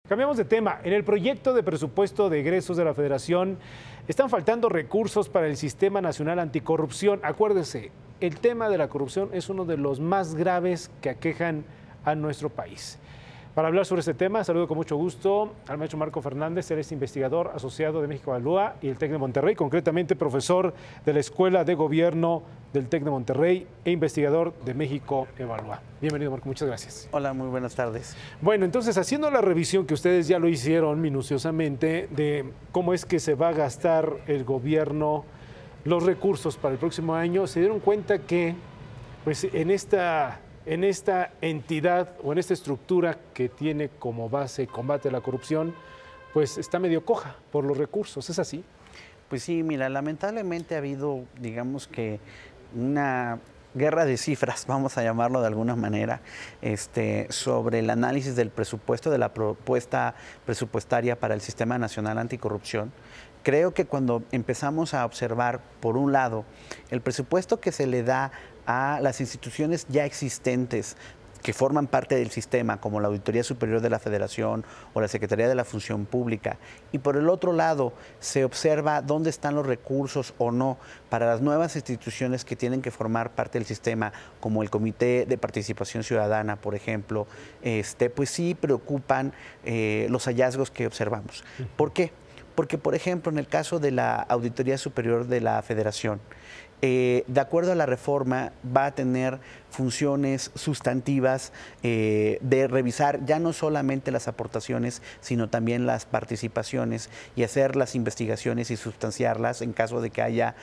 Cambiamos de tema. En el proyecto de presupuesto de egresos de la Federación están faltando recursos para el Sistema Nacional Anticorrupción. Acuérdense, el tema de la corrupción es uno de los más graves que aquejan a nuestro país. Para hablar sobre este tema, saludo con mucho gusto al maestro Marco Fernández. Él es investigador asociado de México Evalúa y el TEC de Monterrey, concretamente profesor de la Escuela de Gobierno del TEC de Monterrey e investigador de México Evalúa. Bienvenido, Marco, muchas gracias. Hola, muy buenas tardes. Bueno, entonces, haciendo la revisión que ustedes ya lo hicieron minuciosamente de cómo es que se va a gastar el gobierno los recursos para el próximo año, se dieron cuenta que pues, en esta entidad o en esta estructura que tiene como base combate a la corrupción, pues está medio coja por los recursos, ¿es así? Pues sí, mira, lamentablemente ha habido, digamos que, una guerra de cifras, vamos a llamarlo de alguna manera, sobre el análisis del presupuesto, de la propuesta presupuestaria para el Sistema Nacional Anticorrupción. Creo que cuando empezamos a observar, por un lado, el presupuesto que se le da a las instituciones ya existentes que forman parte del sistema, como la Auditoría Superior de la Federación o la Secretaría de la Función Pública, y por el otro lado se observa dónde están los recursos o no para las nuevas instituciones que tienen que formar parte del sistema, como el Comité de Participación Ciudadana, por ejemplo, pues sí preocupan los hallazgos que observamos. ¿Por qué? Porque, por ejemplo, en el caso de la Auditoría Superior de la Federación, de acuerdo a la reforma, va a tener funciones sustantivas de revisar ya no solamente las aportaciones, sino también las participaciones y hacer las investigaciones y sustanciarlas en caso de que haya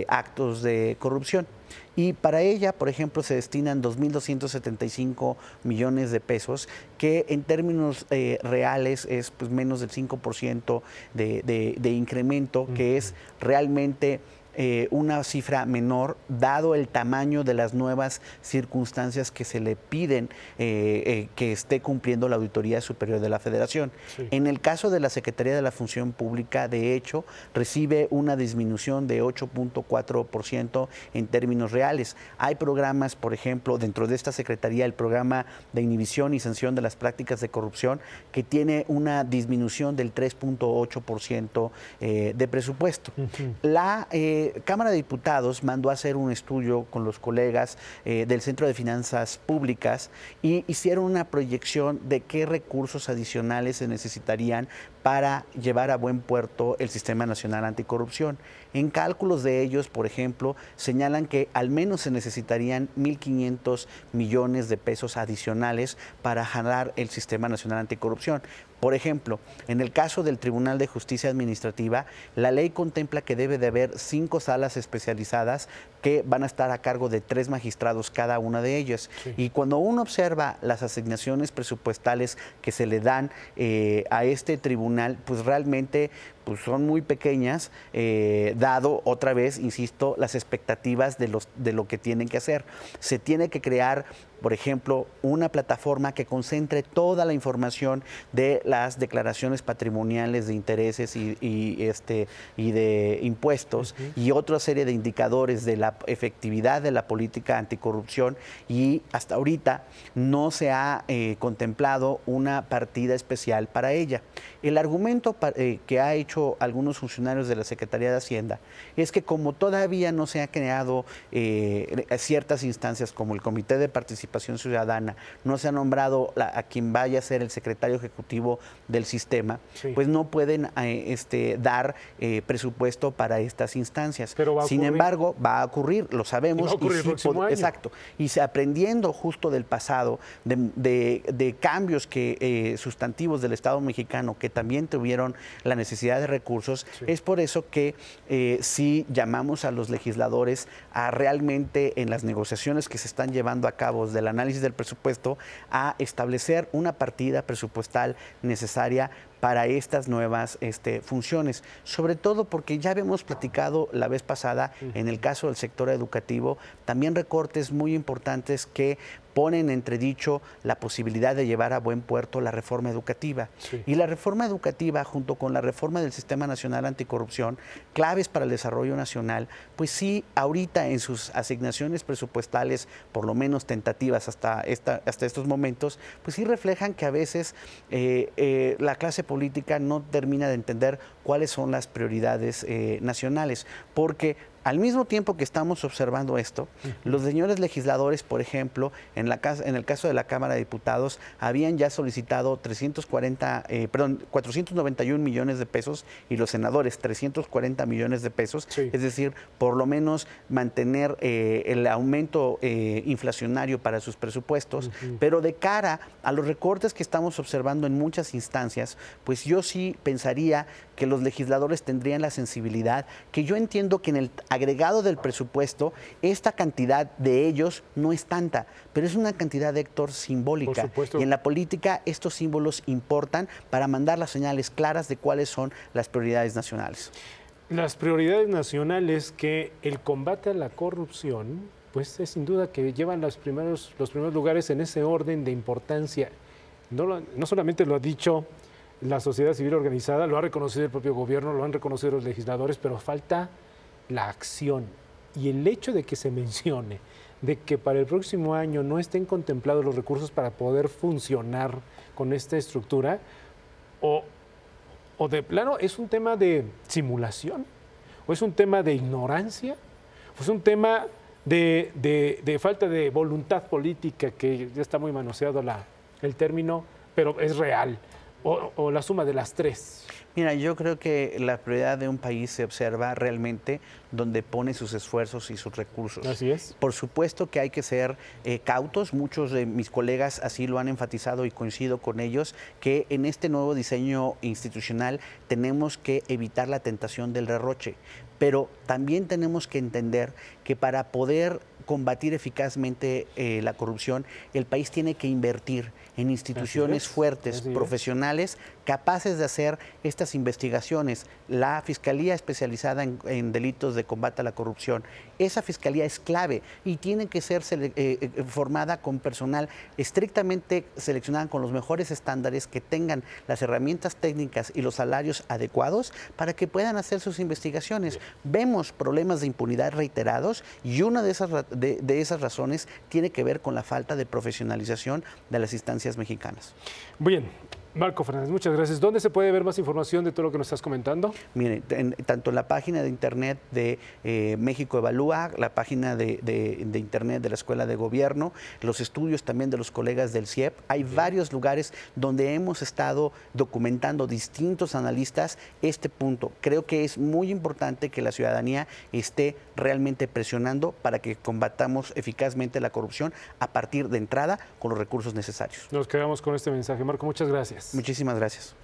actos de corrupción. Y para ella, por ejemplo, se destinan 2.275 millones de pesos, que en términos reales es pues, menos del 5% de incremento, que es realmente una cifra menor, dado el tamaño de las nuevas circunstancias que se le piden que esté cumpliendo la Auditoría Superior de la Federación. Sí. En el caso de la Secretaría de la Función Pública, de hecho, recibe una disminución de 8.4% en términos reales. Hay programas, por ejemplo, dentro de esta Secretaría, el programa de inhibición y sanción de las prácticas de corrupción, que tiene una disminución del 3.8% de presupuesto. La Cámara de Diputados mandó a hacer un estudio con los colegas del Centro de Finanzas Públicas y hicieron una proyección de qué recursos adicionales se necesitarían para llevar a buen puerto el Sistema Nacional Anticorrupción. En cálculos de ellos, por ejemplo, señalan que al menos se necesitarían 1.500 millones de pesos adicionales para jalar el Sistema Nacional Anticorrupción. Por ejemplo, en el caso del Tribunal de Justicia Administrativa, la ley contempla que debe de haber 5 salas especializadas que van a estar a cargo de 3 magistrados cada una de ellas. Sí. Y cuando uno observa las asignaciones presupuestales que se le dan a este tribunal, pues realmente pues son muy pequeñas, dado otra vez, insisto, las expectativas de lo que tienen que hacer. Se tiene que crear, por ejemplo, una plataforma que concentre toda la información de las declaraciones patrimoniales de intereses y de impuestos y otra serie de indicadores de la efectividad de la política anticorrupción, y hasta ahorita no se ha contemplado una partida especial para ella. El argumento que ha hecho algunos funcionarios de la Secretaría de Hacienda es que como todavía no se ha creado ciertas instancias como el Comité de Participación Ciudadana, no se ha nombrado a quien vaya a ser el secretario ejecutivo del sistema, sí, pues no pueden dar presupuesto para estas instancias. Pero sin embargo, va a ocurrir, lo sabemos. Va a ocurrir el próximo año. Exacto. Y aprendiendo justo del pasado, de cambios sustantivos del Estado mexicano que también tuvieron la necesidad de recursos, sí, es por eso que sí llamamos a los legisladores a realmente en las negociaciones que se están llevando a cabo del análisis del presupuesto a establecer una partida presupuestal necesaria para estas nuevas funciones, sobre todo porque ya habíamos platicado la vez pasada en el caso del sector educativo, también recortes muy importantes que pone en entredicho la posibilidad de llevar a buen puerto la reforma educativa. Sí. Y la reforma educativa, junto con la reforma del Sistema Nacional Anticorrupción, claves para el desarrollo nacional, pues sí, ahorita en sus asignaciones presupuestales, por lo menos tentativas hasta estos momentos, pues sí reflejan que a veces la clase política no termina de entender cuáles son las prioridades nacionales, porque al mismo tiempo que estamos observando esto, los señores legisladores, por ejemplo, en el caso de la Cámara de Diputados, habían ya solicitado 491 millones de pesos y los senadores 340 millones de pesos, sí. Es decir, por lo menos mantener el aumento inflacionario para sus presupuestos, pero de cara a los recortes que estamos observando en muchas instancias, pues yo sí pensaría que los legisladores tendrían la sensibilidad, que yo entiendo que en el agregado del presupuesto, esta cantidad de ellos no es tanta, pero es una cantidad, Héctor, simbólica. Por supuesto. Y en la política estos símbolos importan para mandar las señales claras de cuáles son las prioridades nacionales. Las prioridades nacionales, que el combate a la corrupción, pues es sin duda que llevan los primeros lugares en ese orden de importancia. No solamente lo ha dicho la sociedad civil organizada, lo ha reconocido el propio gobierno, lo han reconocido los legisladores, pero falta la acción. Y el hecho de que se mencione de que para el próximo año no estén contemplados los recursos para poder funcionar con esta estructura, o de plano es un tema de simulación, o es un tema de ignorancia, o es un tema de falta de voluntad política, que ya está muy manoseado el término, pero es real, o la suma de las tres. Mira, yo creo que la prioridad de un país se observa realmente donde pone sus esfuerzos y sus recursos. Así es. Por supuesto que hay que ser cautos, muchos de mis colegas así lo han enfatizado y coincido con ellos, que en este nuevo diseño institucional tenemos que evitar la tentación del derroche, pero también tenemos que entender que para poder combatir eficazmente la corrupción, el país tiene que invertir en instituciones fuertes, profesionales, capaces de hacer estas investigaciones. La Fiscalía especializada en delitos de combate a la corrupción, esa fiscalía es clave y tiene que ser formada con personal estrictamente seleccionado con los mejores estándares, que tengan las herramientas técnicas y los salarios adecuados para que puedan hacer sus investigaciones. Vemos problemas de impunidad reiterados y una de esas razones tiene que ver con la falta de profesionalización de las instancias mexicanas. Bien, Marco Fernández, muchas gracias. ¿Dónde se puede ver más información de todo lo que nos estás comentando? Miren, tanto en la página de internet de México Evalúa, la página de internet de la Escuela de Gobierno, los estudios también de los colegas del CIEP, hay varios lugares donde hemos estado documentando distintos analistas este punto. Creo que es muy importante que la ciudadanía esté realmente presionando para que combatamos eficazmente la corrupción a partir de entrada con los recursos necesarios. Nos quedamos con este mensaje. Marco, muchas gracias. Muchísimas gracias.